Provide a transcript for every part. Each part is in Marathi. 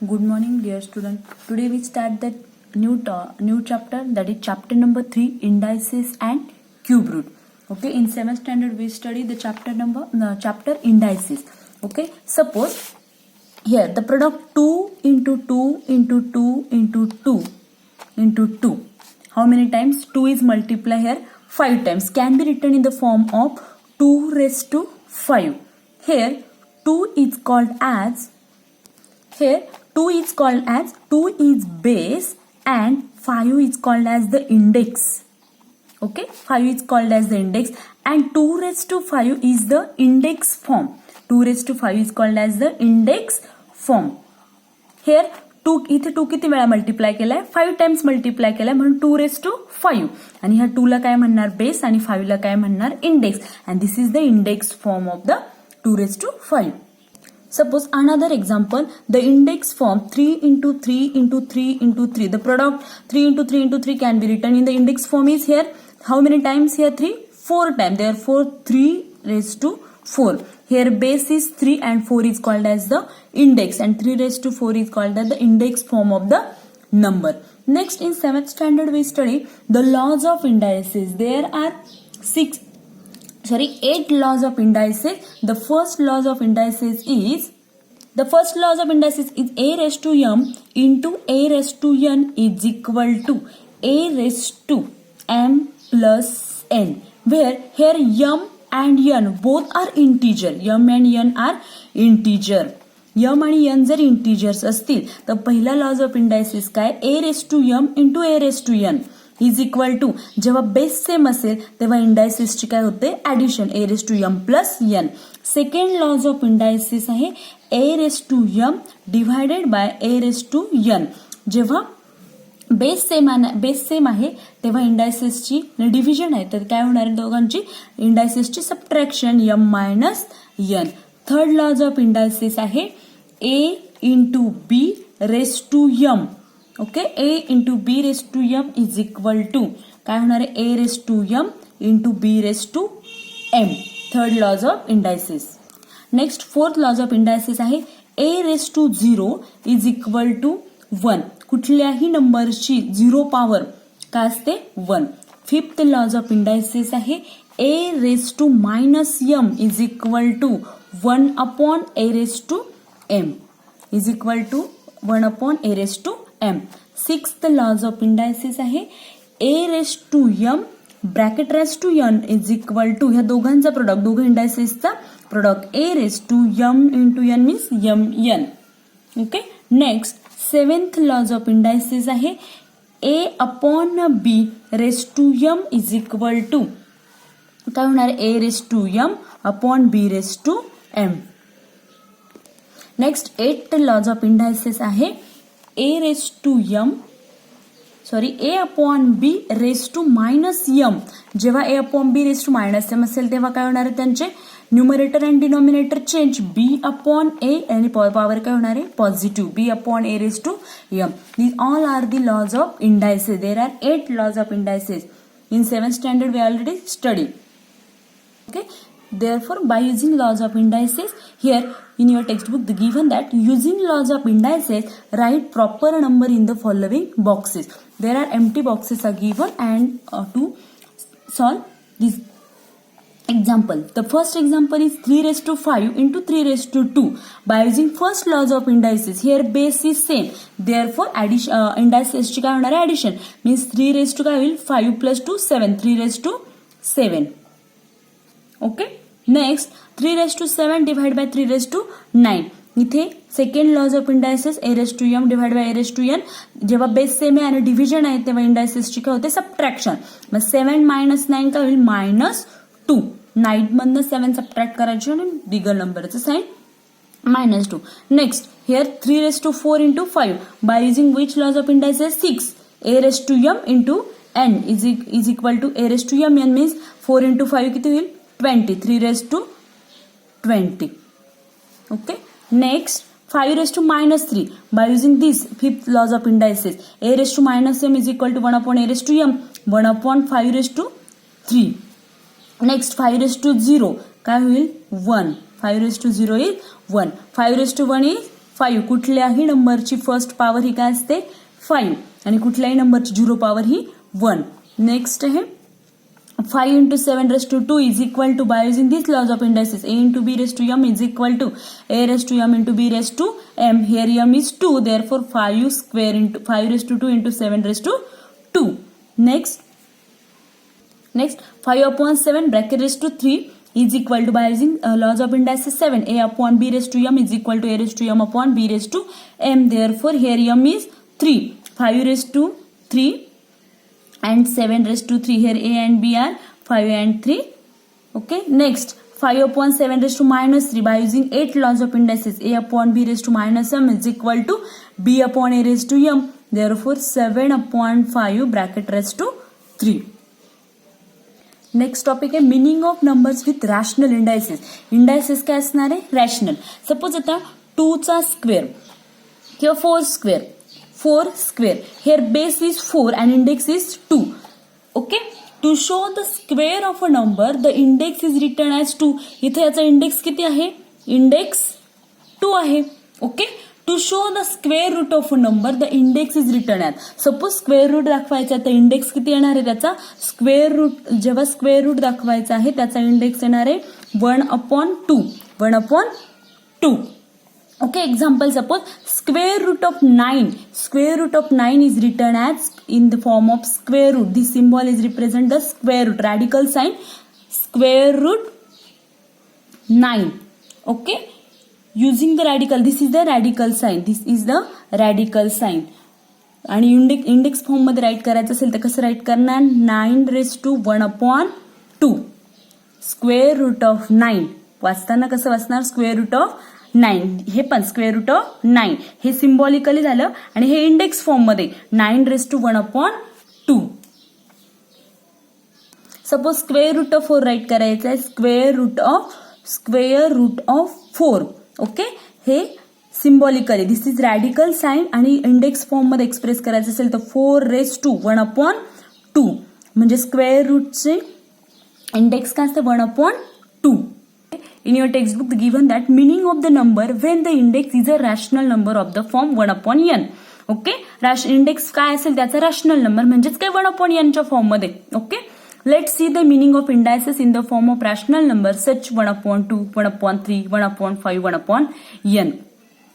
Good morning, dear student. Today we start the new chapter, that is chapter number 3, indices and cube root. Okay, in 7th standard we study the chapter indices. Okay, suppose here the product 2 into 2 into 2 into 2 into 2. How many times 2 is multiplied here? 5 times. Can be written in the form of 2 raised to 5. Here 2 is called as 2 is base and 5 is called as the index. Okay, 5 is called as the index and 2 raised to 5 is the index form. 2 raised to 5 is called as the index form. Here 2 इथे 2 किती वेळा मल्टिप्लाय केलाय? 5 टाइम्स मल्टिप्लाय केलाय म्हणून 2 raised to 5 आणि ह्या 2 ला काय म्हणणार? बेस आणि 5 ला काय म्हणणार? Index. And this is the index form of the 2 raised to 5. Suppose another example, the index form 3 into 3 into 3 into 3. The product 3 into 3 into 3 can be written in the index form is here. How many times here? 3? 4 times. Therefore 3 raised to 4. Here base is 3 and 4 is called as the index and 3 raised to 4 is called as the index form of the number. Next in 7th standard we study the laws of indices. There are 8 laws of indices. The first laws of indices is a raised to m into a raised to n is equal to a raised to m plus n, where here m and n both are integer. m and n are integer. m आणि n जर इंटिजर्स असतील तर पहिला लॉज ऑफ इंडायसिस काय? a raised to m into a raised to n is equal to, जेव्हा बेस सेम असेल तेव्हा इंडायसिसची काय होते? Addition, a raised to m plus n. Second laws of indices आहे a raised to m divided by a raised to n. जेव्हा बेस सेम आहे तेव्हा इंडायसिसची डिव्हिजन आहे तर काय होणार आहे? दोघांची इंडायसिसची subtraction, m minus n. Third laws of indices आहे a into b raised to m. Okay, a into b raised to m is equal to काय होणार आहे? a raised to m into b raised to m. Third laws of indices. Next fourth laws of indices आहे a raised to 0 is equal to 1. कुठल्याही नंबरची 0 पॉवर काय असते? 1. फिफ्थ लॉज ऑफ इंडायसिस आहे a raised to minus m is equal to 1 upon a raised to m is equal to 1 upon a raised to m. Sixth laws of indices आहे a raised to m bracket raised to n is equal to ह्या दोघांचा प्रोडक्ट, दोघं इंडायसिसचा product a raised to m into n means mn. Okay, next seventh laws of indices आहे a upon b raised to m is equal to काय होणार? a raised to m upon b raised to m. Next eight laws of indices आहे a raised to m a upon b raised to minus m. जेव्हा a upon b raised to minus m असेल तेव्हा काय होणार आहे? त्यांचे numerator and denominator change. b upon a आणि पॉवर काय होणार आहे? Positive. b upon a raised to m. These all are the laws of indices. There are 8 laws of indices. In 7th standard we already studied. Okay. Therefore, by using laws of indices, here in your textbook the given that using laws of indices, write proper number in the following boxes. There are empty boxes are given and to solve this example. The first example is 3 raised to 5 into 3 raised to 2. By using first laws of indices, here base is same. Therefore, indices ची काय होणार आहे? Addition means 3 raised to काय होईल? 5 plus 2 7. 3 raised to 7. Okay, next 3 raised to 7 divide by 3 raised to 9. इथे second laws of indices a raised to m divide by a raised to n. जेव्हा बेस सेम आहे आणि डिव्हिजन आहे तेव्हा इंडायसिसची काय होते? सबट्रॅक्शन. मग 7 मायनस 9 काय होईल? मायनस 2. 9 मधनं 7 सबट्रॅक्ट करायची आणि बिगर नंबरचं sign minus 2. Next here 3 raised to 4 into 5. By using which laws of indices? 6. a raised to m into n is equal to a raised to m. n means 4 into 5 किती होईल? 20. 3 raised to 20. Okay. Next 5 raised to minus 3. By using this fifth laws of indices, a raised to minus m is equal to 1 upon a raised to m. 1 upon 5 raised to 3. Next 5 raised to 0 काय होईल? 1. 5 raised to 0 is 1. 5 raised to 1 is 5. कुठल्याही नंबरची फर्स्ट पॉवर ही काय असते 5 आणि कुठल्याही नंबरची 0 पॉवर ही 1. नेक्स्ट आहे 5 into 7 raised to 2 is equal to, by using these laws of indices, a into b raised to m is equal to a raised to m into b raised to m. Here m is 2, therefore 5 square into 5 raised to 2 into 7 raised to 2. Next 5 upon 7 bracket raised to 3 is equal to, by using laws of indices, 7 a upon b raised to m is equal to a raised to m upon b raised to m. Therefore here m is 3. 5 raised to 3 and 7 raised to 3. Here a and b are 5 and 3. Okay. Next 5 upon 7 raised to minus 3, by using 8 laws of indices, a upon b raised to minus m is equal to b upon a raised to m. Therefore 7 upon 5 bracket raised to 3. Next topic आहे meaning of numbers with rational indices. Indices काय असणार आहे रॅशनल. सपोज आता 2 चा स्क्वेअर किंवा 4 square, 4 square. Here base is 4 and index is 2. Okay. To show the square of a number, the index is written as 2. इथे याचा इंडेक्स किती आहे? इंडेक्स 2 आहे. Okay. To show the square root of a number, the index is written as. Suppose square root दाखवायचा तर इंडेक्स किती येणार आहे त्याचा? स्क्वेअर रूट, जेव्हा स्क्वेअर रूट दाखवायचा आहे त्याचा इंडेक्स येणार आहे 1/2. 1/2. Okay, example, suppose square root of 9. Square root of 9 is written as in the form of square root. This symbol is represent the square root. Radical sign square root 9. Okay, using the radical. This is the radical sign. This is the radical sign. आणि इंडेक्स फॉर्म मध्ये राईट करायचं असेल तर कसं राईट करणार? 9 raised to 1/2. Square root of 9 वाचताना कसं वाचणार? Square root of 9. हे पण स्क्वेअर रूट ऑफ 9 हे सिम्बॉलिकली झालं आणि हे इंडेक्स फॉर्म मध्ये 9 raised to 1/2. Suppose square root of 4 write करायचं आहे. Square root of 4. ओके, हे symbolically this is radical sign आणि इंडेक्स फॉर्म मध्ये एक्सप्रेस करायचं असेल तर 4 raised to 1/2 म्हणजे स्क्वेअर रूटचे इंडेक्स काय असते? 1/2. In your textbook, given that meaning of the number when the index is a rational number of the form 1/n. Okay, index काय असेल त्याचा रॅशनल नंबर म्हणजेच काय 1/n च्या फॉर्म मध्ये. Okay, let's see the meaning of indices in the form of rational number such 1/2, 1/3, 1/5, 1/n.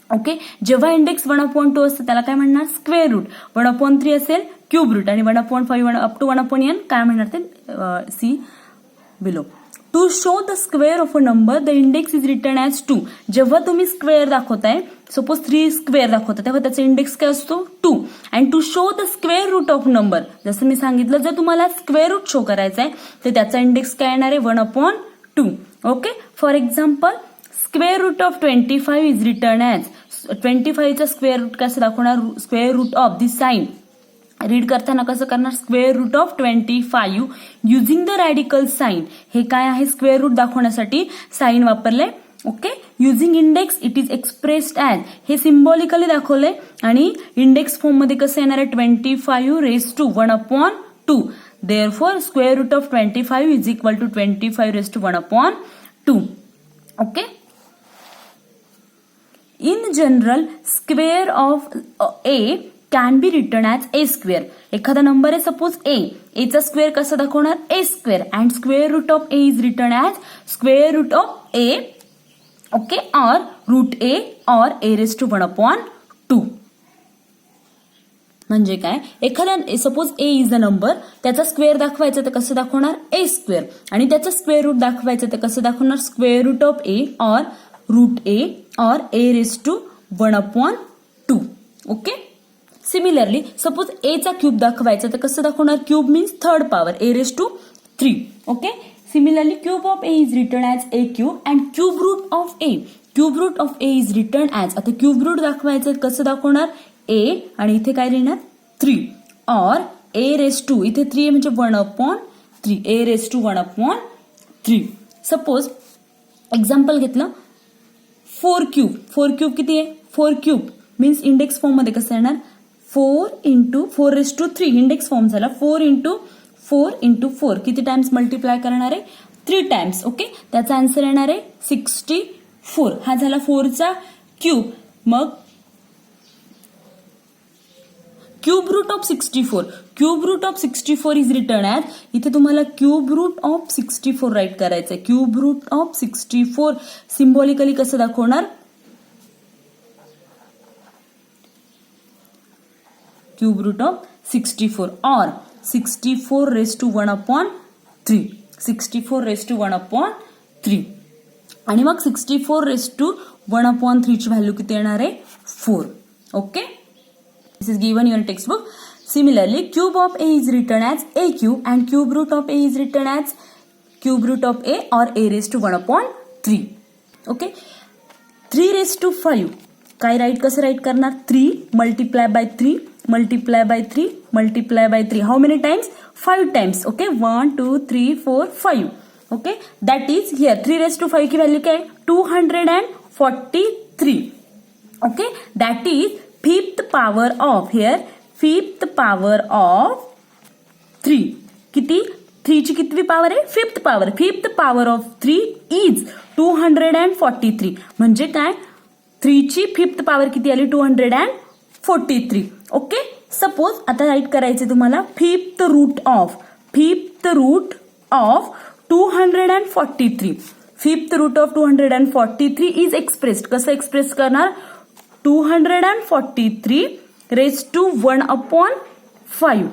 Okay, जेव्हा इंडेक्स 1/2 असतं त्याला काय म्हणणार? Square route. 1/3 असेल क्यूब रूट आणि 1/5 अप टू 1/n काय म्हणणार ते see below. To show the square of a number the index is written as 2. जेव्हा तुम्ही स्क्वेअर दाखवताय, सपोज 3 स्क्वेअर दाखवता तेव्हा त्याचा इंडेक्स काय असतो? 2. And to show the square root of number, जसं मी सांगितलं जर तुम्हाला स्क्वेअर रूट शो करायचा आहे तर त्याचा इंडेक्स काय येणार आहे? 1/2. Okay, for example square root of 25 is written as 25 चा स्क्वेअर रूट कसं दाखवणार? Square root of this sign read करताना कसं करणार? Square root of 25 using the radical sign. हे काय आहे? स्क्वेअर रूट दाखवण्यासाठी साइन वापरले. Okay, using index it is expressed as, हे सिम्बॉलिकली दाखवले आणि इंडेक्स फॉर्म मध्ये कसं येणार आहे? 25 raised to 1/2. Therefore square root of 25 is equal to 25 raised to 1/2. Okay, in general square of a can be written as a square. एखादा नंबर आहे सपोज ए चा स्क्वेअर कसं दाखवणार? A square. And square root of A is written as square root of a. Okay, or root a or a raised to 1/2. म्हणजे काय? एखादा suppose a is a number, त्याचा स्क्वेअर दाखवायचं तर कसं दाखवणार? A square. आणि त्याचं स्क्वेअर रूट दाखवायचं तर कसं दाखवणार? Square root of a or root a or a raised to 1/2. Okay, similarly suppose a चा क्यूब दाखवायचा तर कसं दाखवणार? Cube means third power a raised to 3. Okay, similarly cube of A is written as a cube and cube root of a. Cube root of A is written as, आता क्यूब रूट दाखवायचं कसं दाखवणार? ए आणि इथे काय लिहिणार? 3 ऑर ए raised to, इथे 3 म्हणजे 1/3, ए raised to 1/3. सपोज एक्झाम्पल घेतलं 4 क्यूब किती आहे? 4 क्यूब मीन्स इंडेक्स फॉर्म मध्ये कसं येणार? 4 into 4 raised to 3 index form झाला. 4 into 4 किती टाइम्स मल्टिप्लाय करणार आहे? 3 टाइम्स. ओके, त्याचा आन्सर येणार आहे 64. हा झाला 4 चा क्यूब. मग cube root of 64. Cube root of 64 is written as, इथे तुम्हाला क्यूब रूट ऑफ 64 राईट करायचंय. क्यूब रूट ऑफ 64 सिम्बॉलिकली कसं दाखवणार, क्यूब रूट ऑफ 64 और 64 रेज टू 1/3. 64 रेज टू 1/3 आणि मग 64 रेज टू 1/3 ची व्हॅल्यू किती येणार आहे, 4. Okay, this is given your text book. Similarly, cube of a is written as a cube and cube root of a is written as cube root of a or a raised to 1/3. Okay, 3 raised to 5 काय राईट, कसं राईट करणार, 3 multiply by 3 multiply by 3 multiply by 3. How many times? 5 times. Okay, 1 2 3 4 5. Okay, that is here 3 raised to 5 की वैल्यू क्या है, 243. Okay, that is fifth power of here, fifth power of 3. किती, 3 ची कितवी पॉवर आहे, fifth power. Fifth power of 3 is 243. म्हणजे काय, 3 ची फिफ्थ पॉवर किती आली, 243. ओके, सपोज आता राईट करायचे तुम्हाला fifth root of 243. Fifth root of 243 is expressed, कसं एक्सप्रेस करणार, 243 raised to 1/5.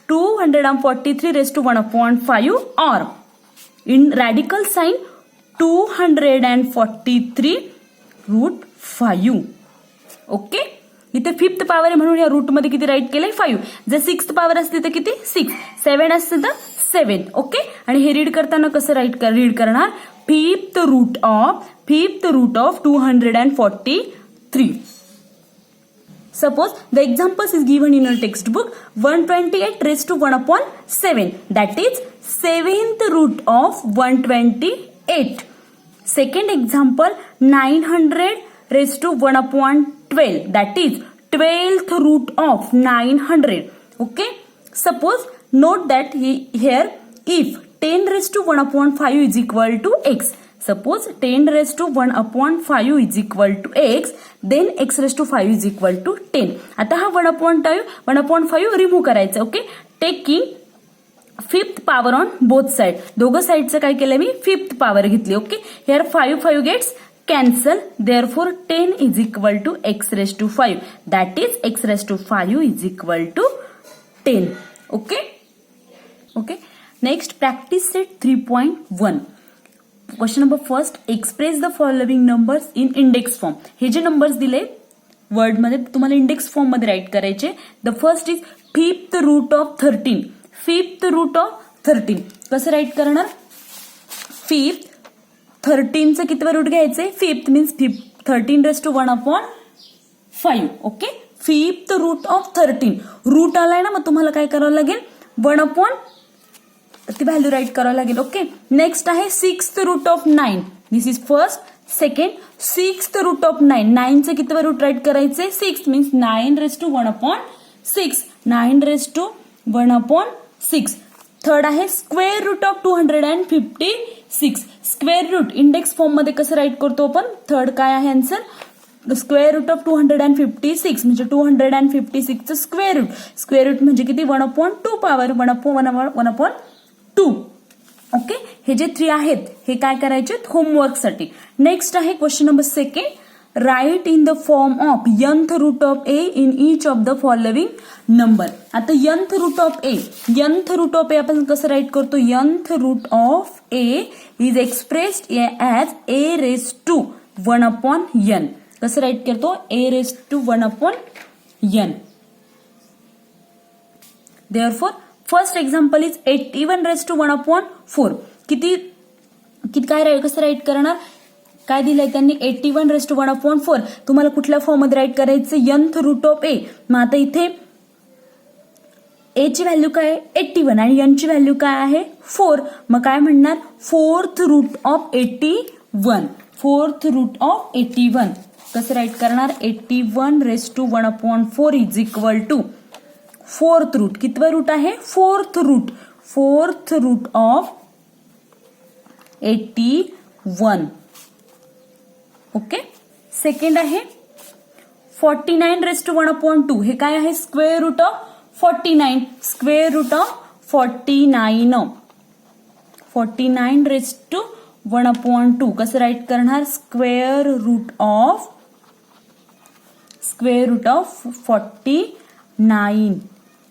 243 raised to 1/5 or in radical sign 243 root 5. Okay, इथे फिफ्थ पॉवर आहे म्हणून या रूट मध्ये किती राईट केलंय, 5. जर सिक्स्थ पॉवर असते तर किती, 6. 7 असते तर 7. ओके, आणि हे रीड करताना कसं रीड करणार, fifth root of 243. Suppose the examples is given in your textbook. 128 raised to 1/7. That is 7th root of 128. Second example, 900 raised to 1/12. That is 12th root of 900. Okay. Suppose note that here if 10 raised to 1/5 is equal to x. Suppose 10 raised to 1/5 is equal to x, then x raised to 5 is equal to 10. आता हा 1/5 रिमूव्ह करायचा. Okay, taking fifth power on both side, दोघं साइडचं काय केलं मी, फिफ्थ पॉवर घेतली. Okay, here 5 gets cancel, therefore 10 is equal to x raised to 5. That is x raised to 5 is equal to 10. Okay, next practice set 3.1. Question number first, express the following numbers in index form. हे जे नंबर्स दिले वर्ड मध्ये तुम्हाला इंडेक्स फॉर्म मध्ये राईट करायचे. The first is fifth root of 13. Fifth root of 13 कसं राईट करणार, फिफ्थ 13चं कितवं रूट घ्यायचे, fifth means 13 raise to 1/5. Okay, fifth root of 13 root आलाय ना, मग तुम्हाला काय करावं लागेल, 1/, ती व्हॅल्यू राईट करावं लागेल. ओके, नेक्स्ट आहे sixth root of 9. This is first. Second, sixth root of 9. 9चं कितवं रूट राईट करायचे, 6 means 9 raise to 1/6. 9 raise to 1/6. Third आहे square root of 256. Square root index form मध्ये कसं राईट करतो आपण, थर्ड काय आहे आन्सर, स्क्वेअर रूट ऑफ 256 म्हणजे 256चं स्क्वेअर रूट. स्क्वेअर रूट म्हणजे किती, 1/2 पॉवर 1/2. ओके, हे जे 3 आहेत हे काय करायचे होमवर्कसाठी. नेक्स्ट आहे question number second, write in the form of nth root of A in each of the following number. आता nth रूट ऑफ ए आपण कसं राईट करतो, nth root of A is expressed as a raise to 1/n. कसं राईट करतो, a raise to 1/n. Therefore first example is 81 raise to 1/4. किती काय कसं राईट करणार, काय दिलंय त्यांनी, 81 रेज टू 1/4. तुम्हाला कुठल्या फॉर्म मध्ये राईट करायचं, nth रूट ऑफ ए. मग आता इथे ए ची व्हॅल्यू काय आहे 81 आणि n ची व्हॅल्यू काय आहे 4. मग काय म्हणणार, fourth root of 81. Fourth root of 81 कसं राईट करणार, 81 raise to 1/4 is equal to fourth root. कितवं रूट आहे, fourth root of 81. Okay, second आहे 49 रेस टू 1/2 हे काय आहे square root of 49 square root of 49 raise to 1/2 कसं राईट करणार स्क्वेअर रूट ऑफ 49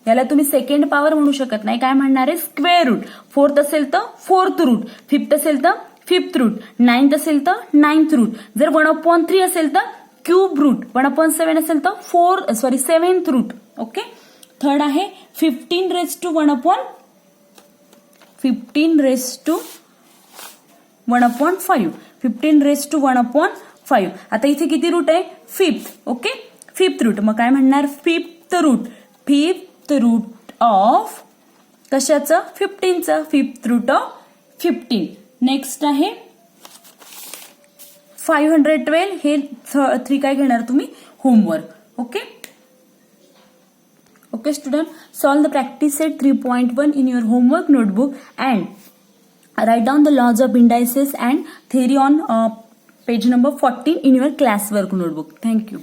याला तुम्ही सेकंड पॉवर म्हणू शकत नाही काय म्हणणार आहे स्क्वेअर रूट फोर्थ असेल तर फोर्थ रूट फिफ्थ असेल तर फिफ्थ रूट नाईन्थ असेल तर नाईन्थ रूट जर 1/3 असेल तर क्यूब रूट 1/7 असेल तर 7th रूट ओके थर्ड आहे 15 रेस टू 1/5 15 रेस टू 1/5 आता इथे किती रूट आहे फिफ्थ ओके फिफ्थ रूट मग काय म्हणणार फिफ्थ रूट ऑफ कशाचं 15चं फिफ्थ रूट ऑफ 15 नेक्स्ट आहे 512 हे 3 काय घेणार तुम्ही homework okay student solve the practice set 3.1 in your homework notebook and write down the laws of indices and theory on page number 14 in your classwork notebook. Thank you.